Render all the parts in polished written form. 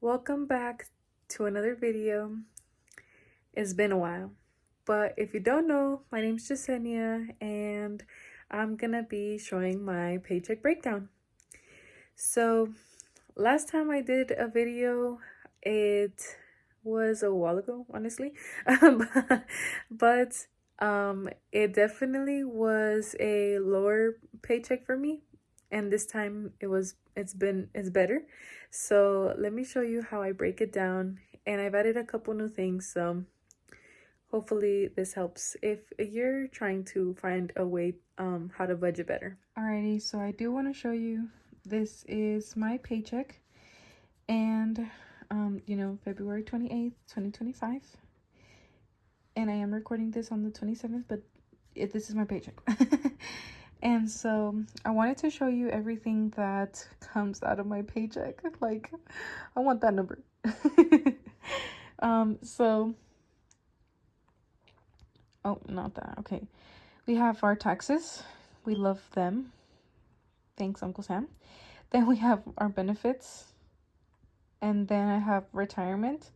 Welcome back to another video. It's been a while, but if you don't know, my name's Jasenia and I'm gonna be showing my paycheck breakdown. So last time I did a video, it was a while ago, honestly, but it definitely was a lower paycheck for me, and this time it's better. So let me show you how I break it down, and I've added a couple new things, so hopefully this helps if you're trying to find a way how to budget better. Alrighty, so I do want to show you, this is my paycheck, and February 28th 2025, and I am recording this on the 27th, but this is my paycheck. And so I wanted to show you everything that comes out of my paycheck. Like, I want that number. So oh, not that. Okay, we have our taxes. We love them. Thanks, Uncle Sam. Then we have our benefits, and then I have retirement,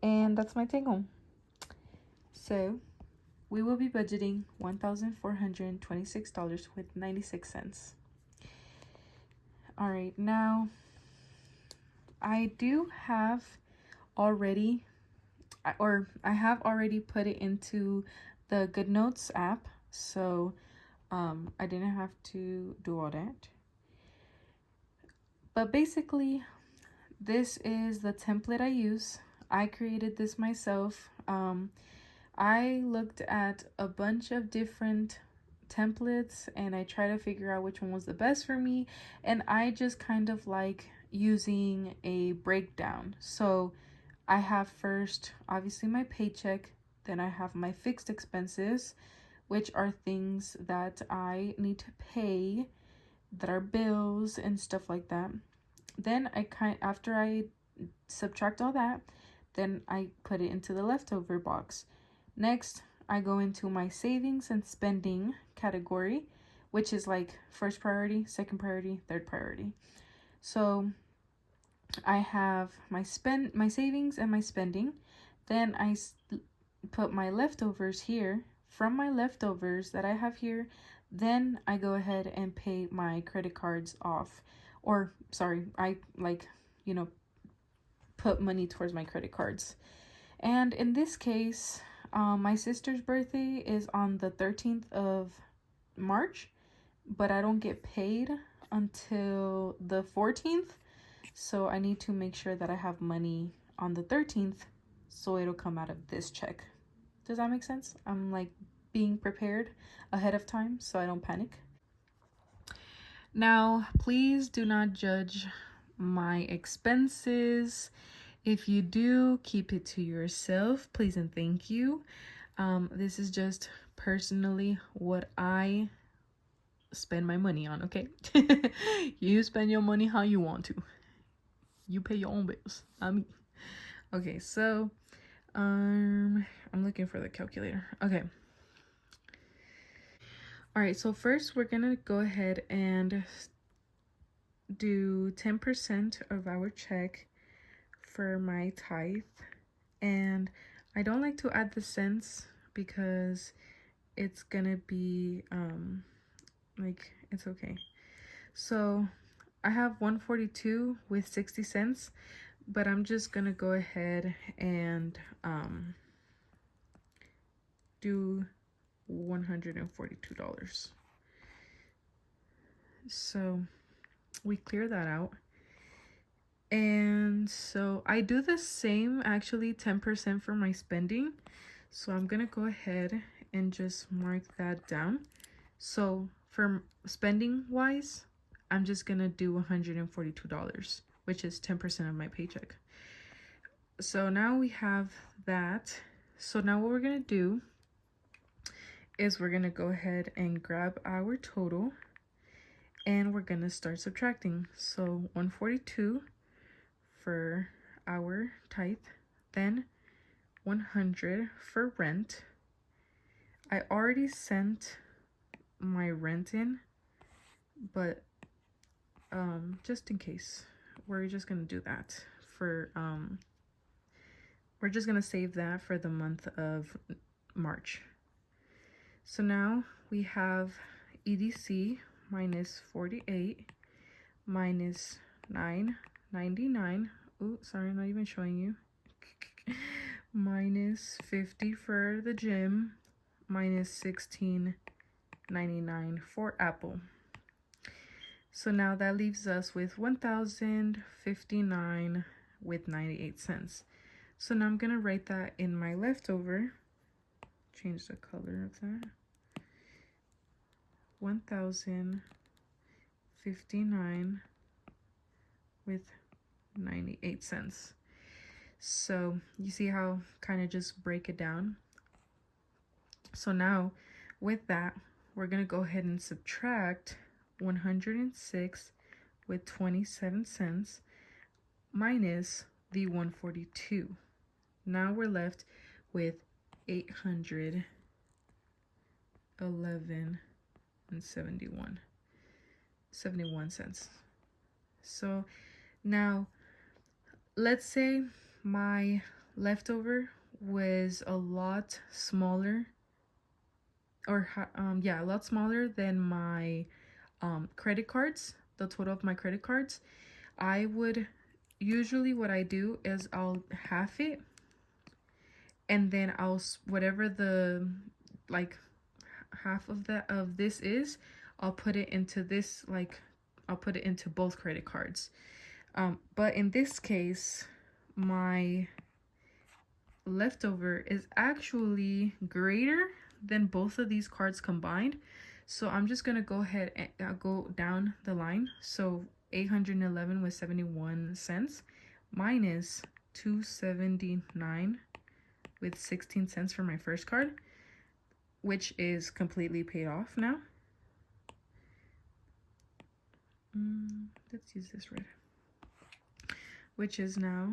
and that's my take home. So we will be budgeting $1,426.96. All right, now I do have already, I have already put it into the GoodNotes app, so I didn't have to do all that. But basically, this is the template I use. I created this myself. I looked at a bunch of different templates and I tried to figure out which one was the best for me, and I just kind of like using a breakdown. So I have first obviously my paycheck, then I have my fixed expenses, which are things that I need to pay, that are bills and stuff like that. Then after I subtract all that, then I put it into the leftover box. Next, I go into my savings and spending category, which is like first priority, second priority, third priority. So I have my savings and my spending. Then I put my leftovers here. From my leftovers that I have here, then I go ahead and pay my credit cards off. Or sorry, I put money towards my credit cards. And in this case, my sister's birthday is on the 13th of March, but I don't get paid until the 14th. So I need to make sure that I have money on the 13th, so it'll come out of this check. Does that make sense? I'm like being prepared ahead of time so I don't panic. Now, please do not judge my expenses. If you do, keep it to yourself, please and thank you. This is just personally what I spend my money on, okay? You spend your money how you want to. You pay your own bills, not me. Okay, so I'm looking for the calculator. Okay. All right, so first we're gonna go ahead and do 10% of our check for my tithe. And I don't like to add the cents because it's gonna be like, it's okay. So I have 142 with 60 cents, but I'm just gonna go ahead and do $142. So we clear that out. And so I do the same, actually 10% for my spending. So I'm gonna go ahead and just mark that down. So for spending wise, I'm just gonna do $142, which is 10% of my paycheck. So now we have that. So now what we're gonna do is we're gonna go ahead and grab our total and we're gonna start subtracting. So 142 for our tithe, then 100 for rent. I already sent my rent in, but just in case, we're just gonna do that for we're just gonna save that for the month of March. So now we have EDC minus 48 minus 9.99. Oh, sorry, not even showing you. Minus 50 for the gym, minus 16.99 for Apple. So now that leaves us with 1,059 with 98 cents. So now I'm gonna write that in my leftover. Change the color of that. 1,059 with 98 cents. So you see how kind of just break it down. So now with that, we're gonna go ahead and subtract 106 with 27 cents minus the 142. Now we're left with 811 and 71 cents. So now let's say my leftover was a lot smaller, or yeah, a lot smaller than my credit cards, the total of my credit cards. I would usually, what I do is I'll half it, and then I'll, whatever the like half of this is, I'll put it into this, like I'll put it into both credit cards. But in this case, my leftover is actually greater than both of these cards combined. So I'm just gonna go ahead and go down the line. So 811 with 71 cents minus 279 with 16 cents for my first card, which is completely paid off now. Let's use this red, which is now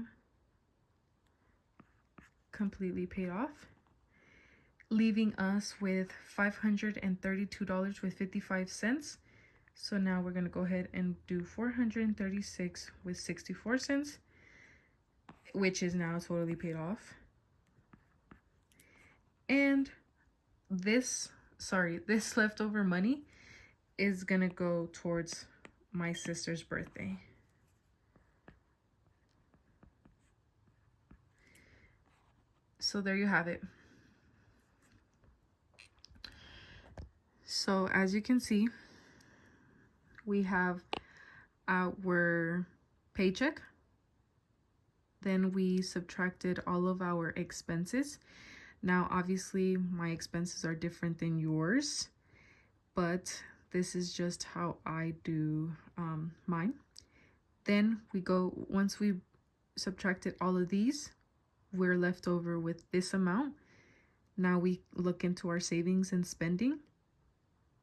completely paid off, leaving us with $532 with 55 cents. So now we're going to go ahead and do 436 with 64 cents, which is now totally paid off. And this leftover money is going to go towards my sister's birthday. So there you have it. So as you can see, we have our paycheck. Then we subtracted all of our expenses. Now, obviously, my expenses are different than yours, but this is just how I do mine. Then we go, once we subtracted all of these, we're left over with this amount. Now we look into our savings and spending.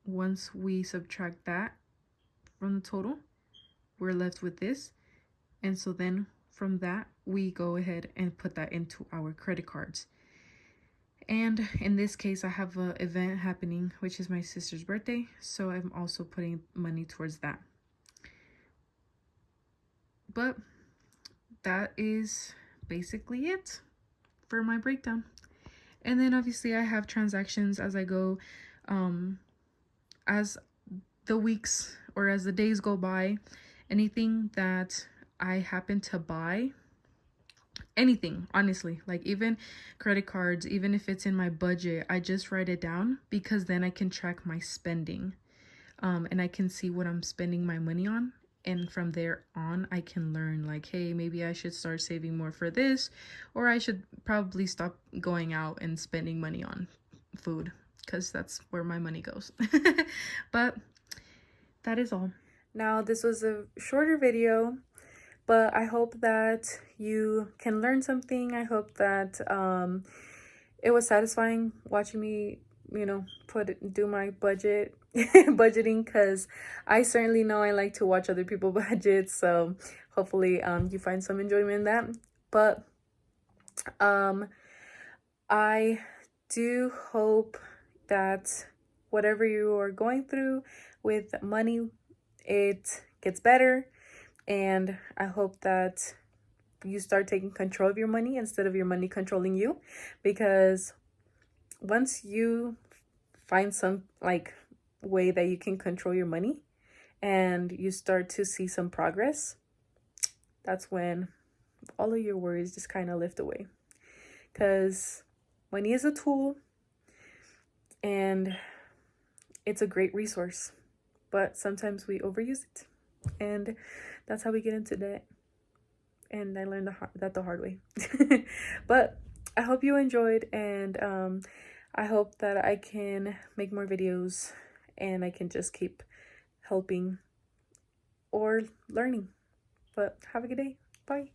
Once we subtract that from the total, we're left with this. And so then from that, we go ahead and put that into our credit cards. And in this case, I have an event happening, which is my sister's birthday. So I'm also putting money towards that. But that is basically it for my breakdown. And then obviously I have transactions as I go, as the weeks or as the days go by. Anything that I happen to buy, anything, honestly, like even credit cards, even if it's in my budget, I just write it down, because then I can track my spending, and I can see what I'm spending my money on. And from there on, I can learn, like, hey, maybe I should start saving more for this, or I should probably stop going out and spending money on food, because that's where my money goes. But that is all. Now, this was a shorter video, but I hope that you can learn something. I hope that it was satisfying watching me, do my budgeting, because I certainly know I like to watch other people budget. So hopefully you find some enjoyment in that. But I do hope that whatever you are going through with money, it gets better. And I hope that you start taking control of your money instead of your money controlling you. Because once you find some like way that you can control your money and you start to see some progress, that's when all of your worries just kind of lift away. Because money is a tool and it's a great resource, but sometimes we overuse it, and that's how we get into debt. And I learned that the hard way. But I hope you enjoyed, and I hope that I can make more videos and I can just keep helping or learning. But have a good day. Bye.